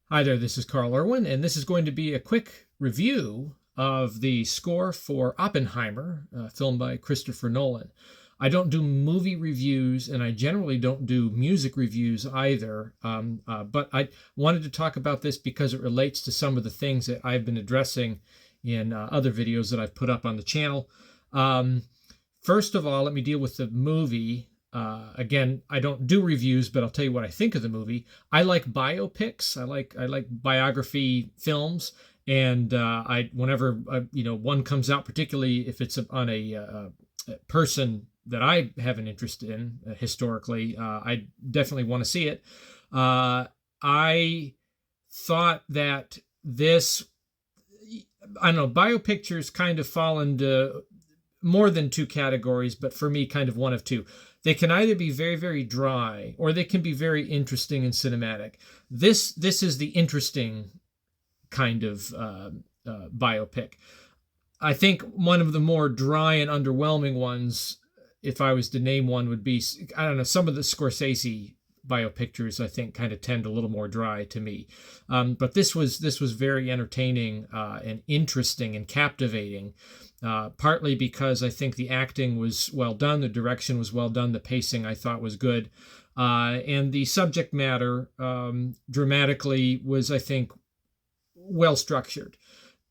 Hi there, this is Carl Irwin, and this is going to be a quick review of the score for Oppenheimer, a film by Christopher Nolan. I don't do movie reviews, and I generally don't do music reviews either, but I wanted to talk about this because it relates to some of the things that I've been addressing in other videos that I've put up on the channel. Um, First of all, let me deal with the movie. Again, I don't do reviews, but I'll tell you what I think of the movie. I like biopics. I like biography films, and I whenever one comes out, particularly if it's on a person that I have an interest in historically, I definitely want to see it. I thought that this, I don't know, biopictures kind of fall into more than two categories, but for me, kind of one of two. They can either be very, very dry, or they can be very interesting and cinematic. This is the interesting kind of biopic. I think one of the more dry and underwhelming ones, if I was to name one, would be, I don't know, some of the Scorsese biopictures I think kind of tend a little more dry to me. But this was very entertaining and interesting and captivating. Partly because I think the acting was well done, the direction was well done, the pacing I thought was good, and the subject matter dramatically was, I think, well structured.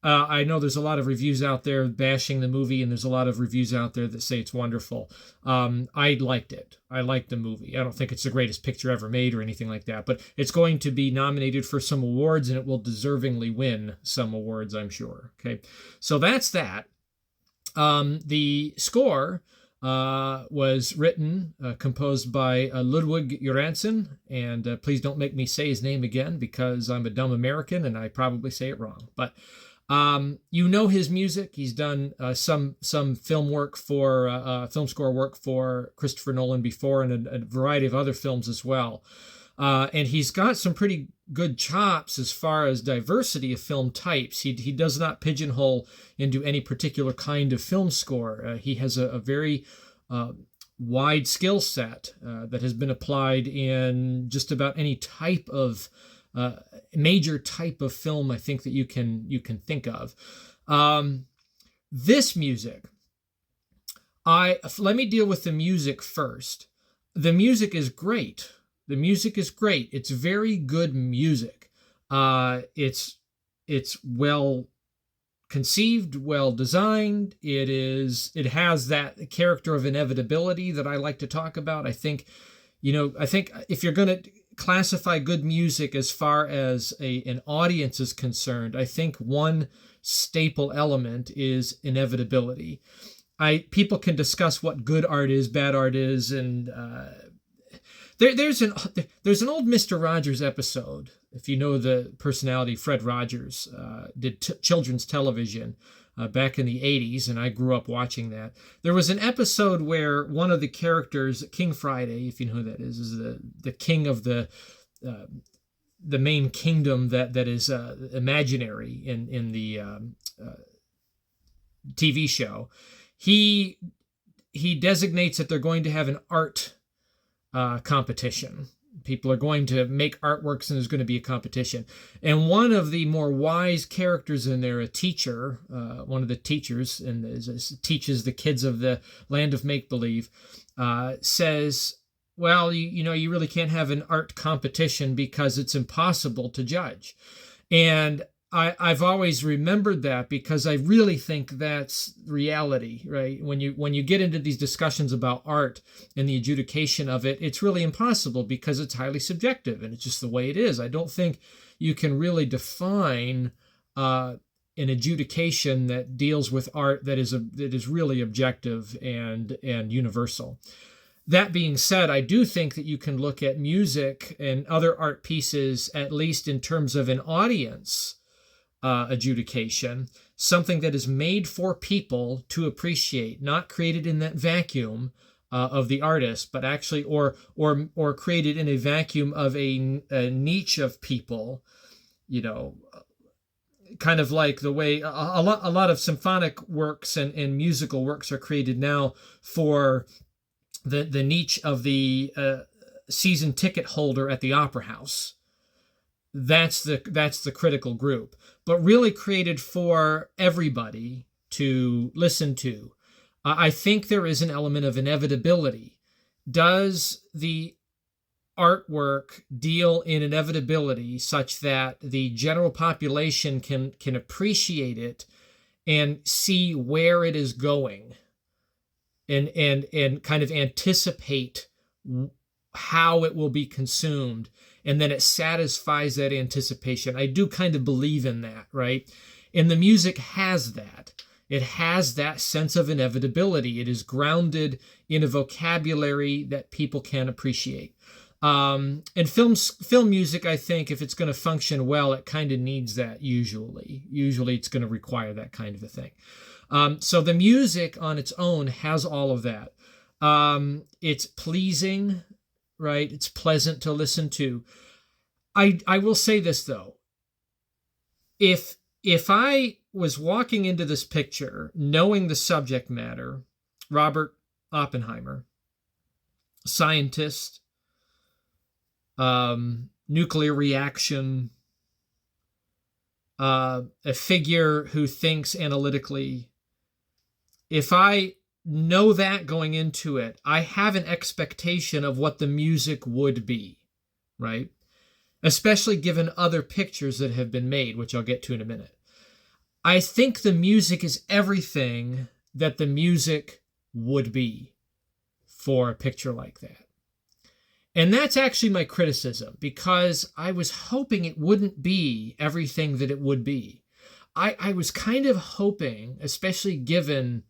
I know there's a lot of reviews out there bashing the movie, and there's a lot of reviews out there that say it's wonderful. I liked it. I liked the movie. I don't think it's the greatest picture ever made or anything like that, but it's going to be nominated for some awards, and it will deservingly win some awards, I'm sure. Okay, so that's that. The score was written, composed by Ludwig Göransson, and please don't make me say his name again because I'm a dumb American and I probably say it wrong. But you know his music. He's done some film work for film score work for Christopher Nolan before, and a variety of other films as well. And he's got some pretty good chops as far as diversity of film types. He does not pigeonhole into any particular kind of film score. He has a very wide skill set that has been applied in just about any type of major type of film I think that you can think of. This music, I let me deal with the music first. The music is great. The music is great. It's very good music. It's well conceived, well designed. It has that character of inevitability that I like to talk about. I think if you're going to classify good music as far as an audience is concerned, I think one staple element is inevitability. People can discuss what good art is, bad art is, and there's an old Mister Rogers episode. If you know the personality Fred Rogers, did children's television back in the 80s, and I grew up watching that. There was an episode where one of the characters, King Friday, if you know who that is the king of the main kingdom that is imaginary in the TV show. He designates that they're going to have an art competition. People are going to make artworks, and there's going to be a competition. And one of the more wise characters in there, a teacher, one of the teachers, and teaches the kids of the land of make believe, says, "Well, you really can't have an art competition because it's impossible to judge." And I've always remembered that because I really think that's reality, right? When you get into these discussions about art and the adjudication of it, it's really impossible because it's highly subjective and it's just the way it is. I don't think you can really define an adjudication that deals with art that is really objective and universal. That being said, I do think that you can look at music and other art pieces, at least in terms of an audience adjudication, something that is made for people to appreciate, not created in that vacuum of the artist, but actually, or created in a vacuum of a niche of people. Kind of like the way a lot of symphonic works and musical works are created now for the niche of the season ticket holder at the opera house. that's the critical group, but really created for everybody to listen to. I think there is an element of inevitability. Does the artwork deal in inevitability such that the general population can appreciate it and see where it is going, and kind of anticipate how it will be consumed, and then it satisfies that anticipation? I do kind of believe in that, right? And the music has that. It has that sense of inevitability. It is grounded in a vocabulary that people can appreciate. And film music, I think, if it's going to function well, it kind of needs that usually. Usually it's going to require that kind of a thing. So the music on its own has all of that. It's pleasing, right? It's pleasant to listen to. I will say this, though. If I was walking into this picture knowing the subject matter, Robert Oppenheimer, scientist, nuclear reaction, a figure who thinks analytically, if I know that going into it, I have an expectation of what the music would be, right? Especially given other pictures that have been made, which I'll get to in a minute. I think the music is everything that the music would be for a picture like that. And that's actually my criticism, because I was hoping it wouldn't be everything that it would be. I was kind of hoping, especially given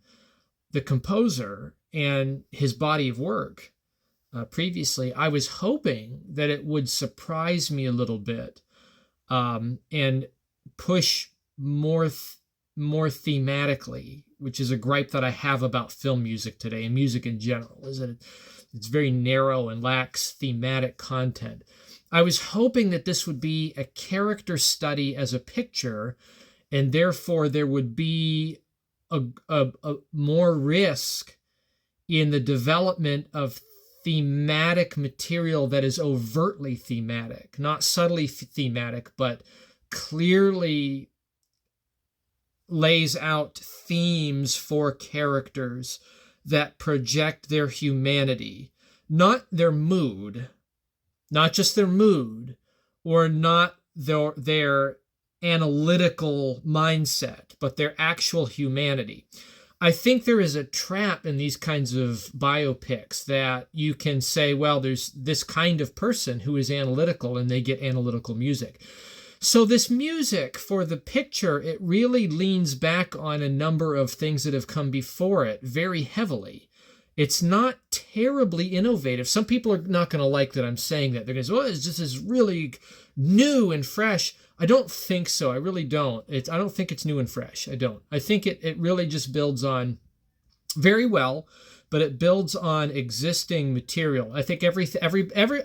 the composer and his body of work previously, I was hoping that it would surprise me a little bit, and push more thematically, which is a gripe that I have about film music today and music in general, is that it's very narrow and lacks thematic content. I was hoping that this would be a character study as a picture, and therefore there would be a more risk in the development of thematic material that is overtly thematic, not subtly thematic, but clearly lays out themes for characters that project their humanity, not their mood, not just their mood, or not their analytical mindset, but their actual humanity. I think there is a trap in these kinds of biopics that you can say, well, there's this kind of person who is analytical and they get analytical music. So this music for the picture, it really leans back on a number of things that have come before it very heavily. It's not terribly innovative. Some people are not going to like that I'm saying that. They're going to say, well, this is really new and fresh. I don't think so. I really don't. I don't think it's new and fresh. I don't. I think it really just builds on very well, but it builds on existing material. I think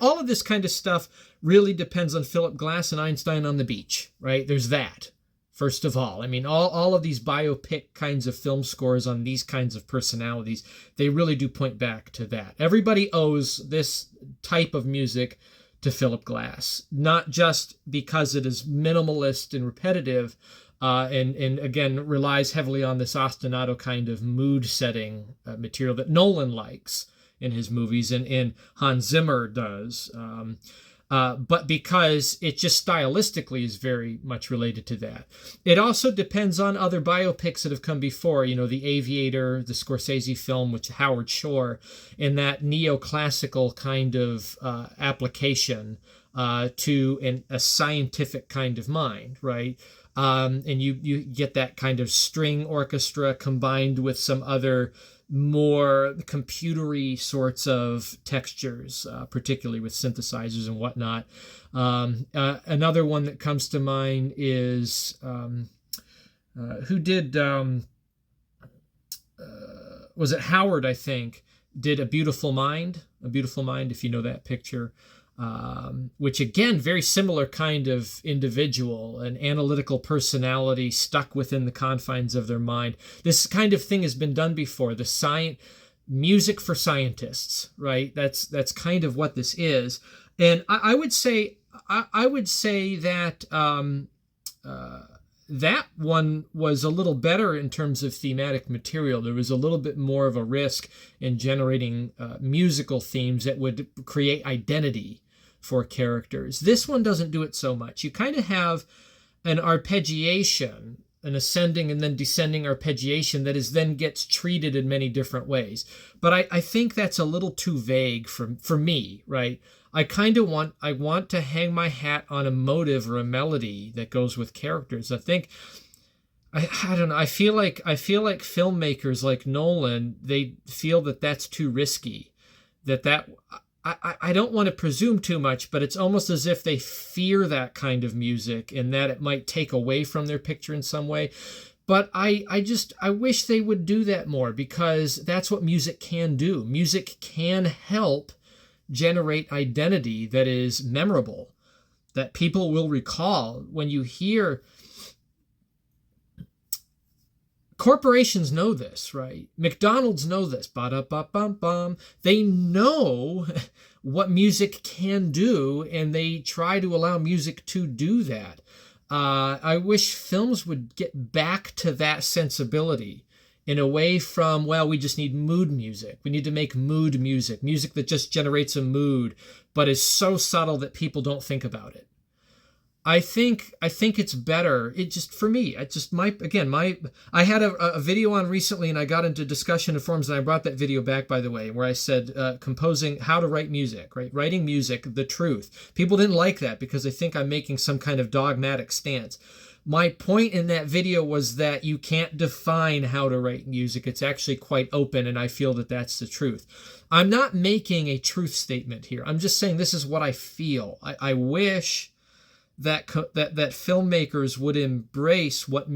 all of this kind of stuff really depends on Philip Glass and Einstein on the beach, right? There's that, first of all. I mean, all of these biopic kinds of film scores on these kinds of personalities, they really do point back to that. Everybody owes this type of music to Philip Glass, not just because it is minimalist and repetitive, and again relies heavily on this ostinato kind of mood setting material that Nolan likes in his movies, and Hans Zimmer does, but because it just stylistically is very much related to that. It also depends on other biopics that have come before, The Aviator, the Scorsese film with Howard Shore, and that neoclassical kind of application to a scientific kind of mind, right? And you get that kind of string orchestra combined with some other more computery sorts of textures, particularly with synthesizers and whatnot. Another one that comes to mind is who did was it Howard, I think, did A Beautiful Mind, if you know that picture. Which again, very similar kind of individual, an analytical personality stuck within the confines of their mind. This kind of thing has been done before. The music for scientists, right? That's kind of what this is. And I would say I would say that uh, that one was a little better in terms of thematic material. There was a little bit more of a risk in generating musical themes that would create identity for characters. This one doesn't do it so much. You kind of have an arpeggiation, an ascending and then descending arpeggiation that is then gets treated in many different ways. But I think that's a little too vague for me, right? I want to hang my hat on a motive or a melody that goes with characters. I don't know. I feel like filmmakers like Nolan, they feel that that's too risky. I don't want to presume too much, but it's almost as if they fear that kind of music and that it might take away from their picture in some way. But I wish they would do that more, because that's what music can do. Music can help generate identity that is memorable, that people will recall. When you hear, corporations know this, right? McDonald's know this. Ba-da-ba-bum-bum. They know what music can do, and they try to allow music to do that. I wish films would get back to that sensibility, and away from, well, we just need mood music. We need to make mood music, music that just generates a mood, but is so subtle that people don't think about it. I think it's better. It just, for me, I just I had a video on recently, and I got into discussion in forums, and I brought that video back, by the way, where I said composing, how to write music, right? Writing music, the truth. People didn't like that because they think I'm making some kind of dogmatic stance. My point in that video was that you can't define how to write music. It's actually quite open, and I feel that that's the truth. I'm not making a truth statement here. I'm just saying this is what I feel. I wish that filmmakers would embrace what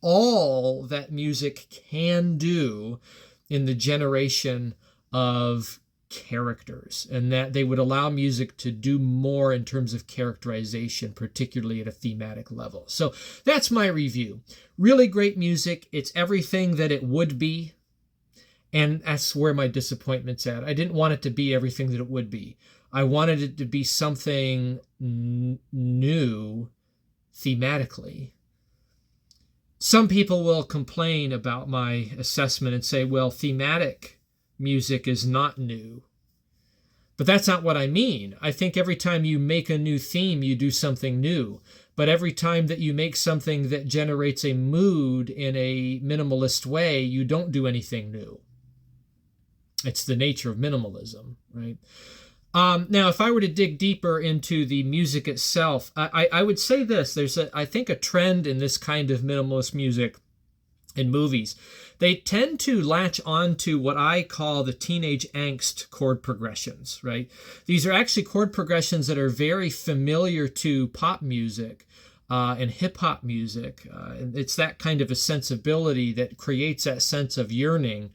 all that music can do in the generation of characters, and that they would allow music to do more in terms of characterization, particularly at a thematic level. So that's my review. Really great music. It's everything that it would be, and that's where my disappointment's at. I didn't want it to be everything that it would be. I wanted it to be something new thematically. Some people will complain about my assessment and say, well, thematic music is not new. But that's not what I mean. I think every time you make a new theme, you do something new. But every time that you make something that generates a mood in a minimalist way, you don't do anything new. It's the nature of minimalism, right? Now, if I were to dig deeper into the music itself, I would say this. There's, I think, a trend in this kind of minimalist music in movies. They tend to latch on to what I call the teenage angst chord progressions, right? These are actually chord progressions that are very familiar to pop music and hip-hop music. It's that kind of a sensibility that creates that sense of yearning,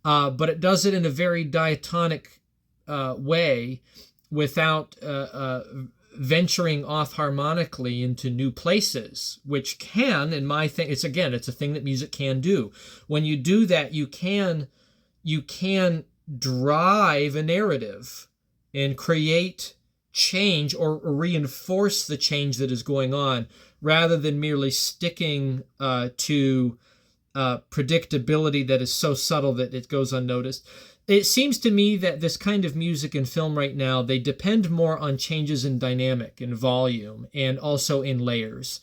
but it does it in a very diatonic way without venturing off harmonically into new places, which can, in my thing, it's a thing that music can do. When you do that, you can drive a narrative and create change or reinforce the change that is going on, rather than merely sticking to predictability that is so subtle that it goes unnoticed. It seems to me that this kind of music and film right now, they depend more on changes in dynamic and volume, and also in layers.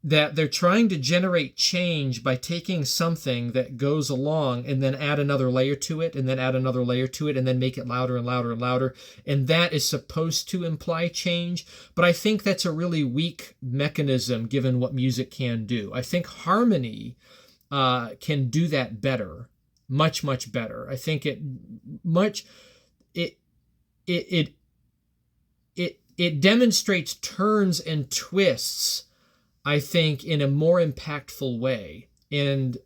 That they're trying to generate change by taking something that goes along and then add another layer to it, and then add another layer to it, and then make it louder and louder and louder. And that is supposed to imply change. But I think that's a really weak mechanism given what music can do. I think harmony can do that better. Much better. I think it demonstrates turns and twists, I think, in a more impactful way. And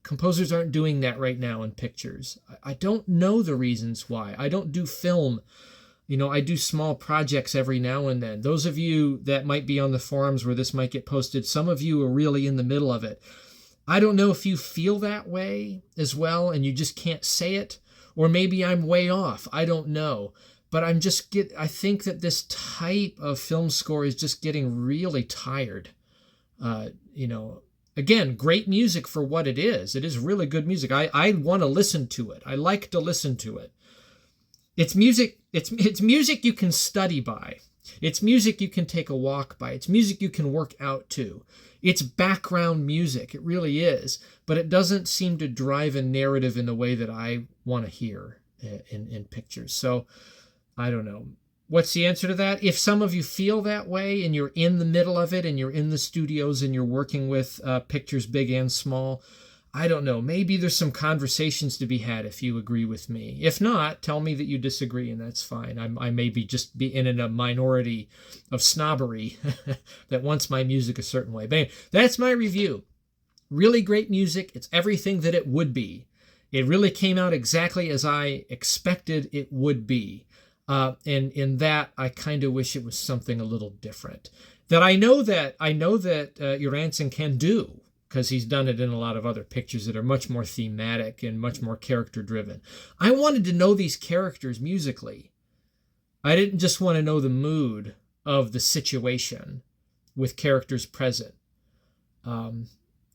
composers aren't doing that right now in pictures. I don't know the reasons why. I don't do film. I do small projects every now and then. Those of you that might be on the forums where this might get posted, some of you are really in the middle of it. I don't know if you feel that way as well and you just can't say it, or maybe I'm way off. I don't know. but I think that this type of film score is just getting really tired. You know, again, great music for what it is. It is really good music. I want to listen to it. I like to listen to it. It's music. It's music you can study by. It's music you can take a walk by. It's music you can work out to. It's background music. It really is. But it doesn't seem to drive a narrative in the way that I want to hear in pictures. So I don't know. What's the answer to that? If some of you feel that way and you're in the middle of it and you're in the studios and you're working with pictures big and small, I don't know. Maybe there's some conversations to be had if you agree with me. If not, tell me that you disagree, and that's fine. I may just be in a minority of snobbery that wants my music a certain way. But anyway, that's my review. Really great music. It's everything that it would be. It really came out exactly as I expected it would be. And in that, I kind of wish it was something a little different. That I know that Johansson can do, because he's done it in a lot of other pictures that are much more thematic and much more character driven. I wanted to know these characters musically. I didn't just want to know the mood of the situation with characters present.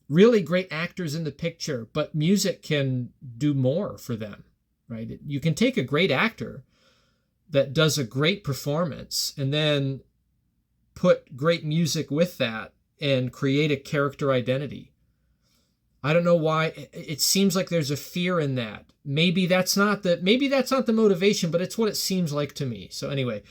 Really great actors in the picture, but music can do more for them, right? You can take a great actor that does a great performance and then put great music with that and create a character identity. I don't know why. It seems like there's a fear in that. Maybe that's not the motivation, but it's what it seems like to me. So anyway,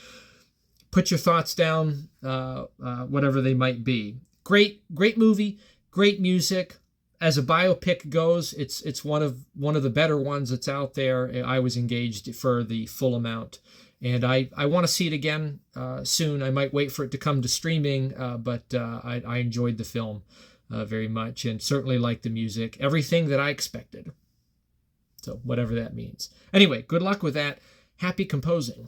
put your thoughts down, whatever they might be. Great movie, great music. As a biopic goes, it's one of the better ones that's out there. I was engaged for the full amount. And I want to see it again soon. I might wait for it to come to streaming, but I enjoyed the film very much and certainly liked the music. Everything that I expected. So whatever that means. Anyway, good luck with that. Happy composing.